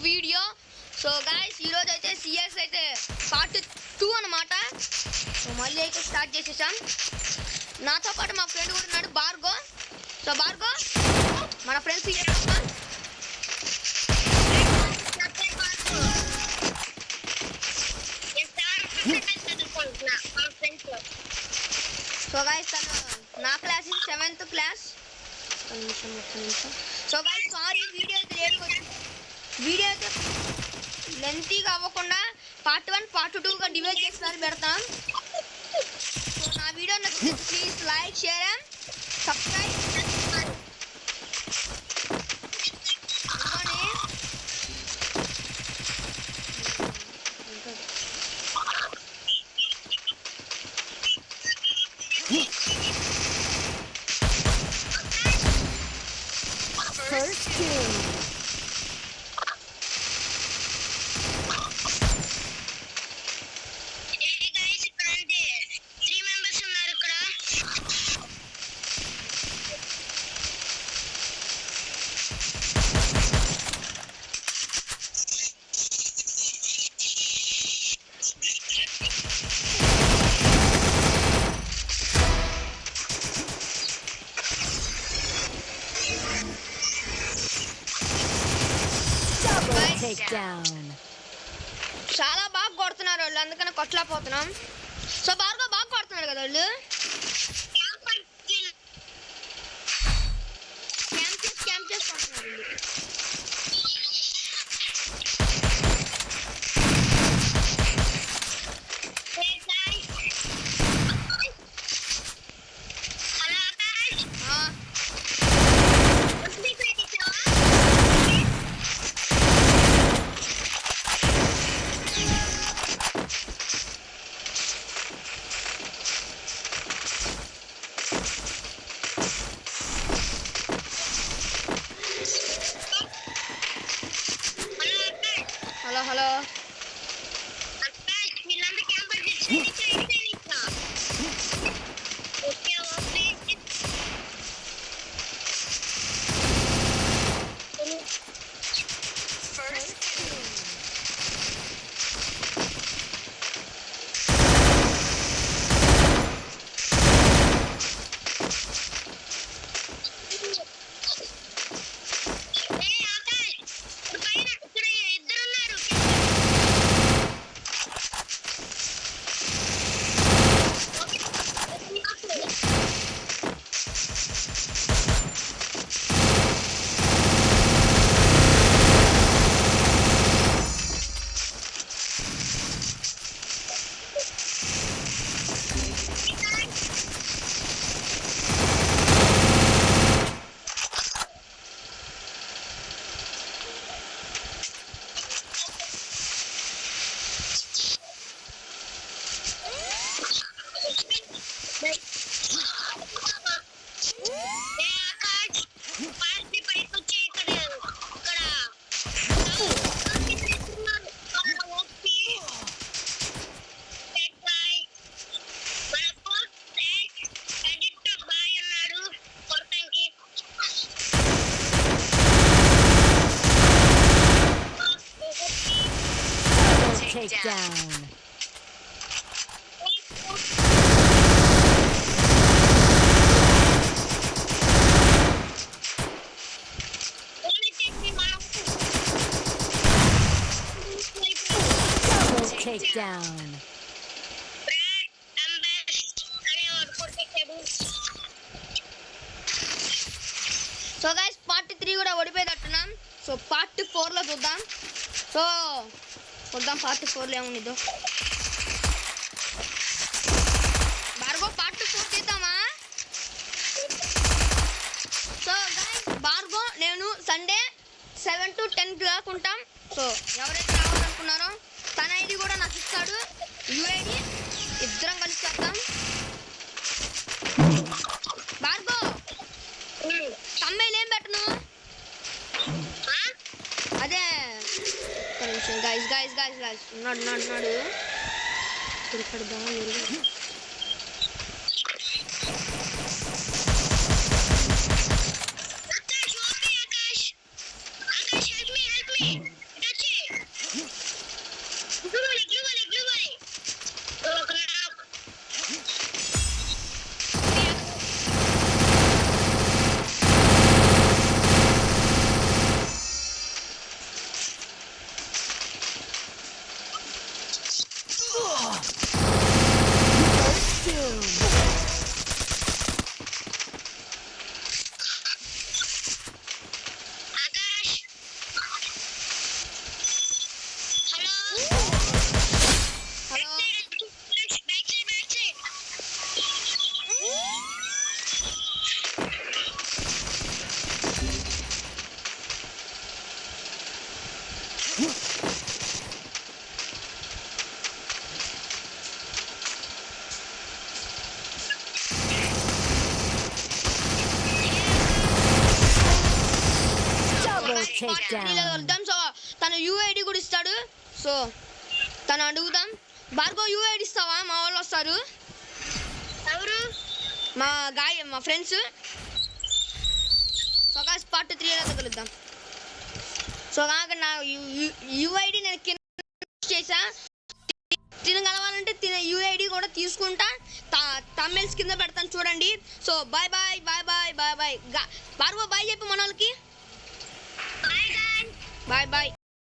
Video. So guys ఈరోజు అయితే CS అయితే పార్ట్ 2 అన్నమాట. సో మళ్ళీ అయితే స్టార్ట్ చేసేసాం. నాతో పాటు మా ఫ్రెండ్ కూడా ఉన్నాడు, భార్గో. సో భార్గో మన ఫ్రెండ్స్ సో గైస్ తను నా క్లాస్ 7th క్లాస్. నిమిషం. సో గైస్ సారీ వీడియో అయితే లేట్గా వచ్చింది. వీడియో అయితే లెంతీగా అవ్వకుండా పార్ట్ 1 పార్ట్ 2గా డివైడ్ చేసి పెడతాం. సో నా వీడియో నచ్చితే please like share and subscribe. First kill. Takedown. చాలా బాగా కొడుతున్నారు వాళ్ళు, అందుకని కొట్టలేకపోతున్నాం. సో బాగా కొడుతున్నారు కదా వాళ్ళు. క్యాంప్ చేసి కొడుతున్నారు వీళ్ళు. Hello Takedown. Takedown. So guys part 3 కూడా ఓడిపోయేటట్టున్నాం. సో పార్ట్ 4లో చూద్దాం. సో చూద్దాం పార్ట్ 4లో ఏముందో. భార్గో పార్ట్ 4 తీద్దామా? సో గైస్ భార్గో నేను సండే 7 to 10 దాకా ఉంటాం. సో ఎవరైతే రావాలనుకున్నారో తన ఐడి కూడా నాకు ఇస్తాడు, యూఐడి. ఇద్దరం కలిసి చేద్దాం. భార్గో తమ్మైలు ఏం పెట్టను? అదే గైస్ ఉన్నాడు దొరకడదా? Double త్రీలో takedown. వద్దాం. సో తన యూఐడి కూడా ఇస్తాడు. సో తను అడుగుదాం. భార్గవ్ యూఐడి ఇస్తావా? మా వాళ్ళు వస్తారు. ఎవరు? మా ఫ్రెండ్స్. సో గాయ్స్ పార్ట్ 3లో తగులుద్దాం. సో నాకు నా యూఐడి నేను కింద చేసా. తినగలవాలంటే యూఐడి కూడా తీసుకుంటా. తమిళస్ కింద పెడతాను చూడండి. So bye bye bye bye bye bye. Bhargav bye చెప్పు మన వాళ్ళకి. Bye guys. Bye bye.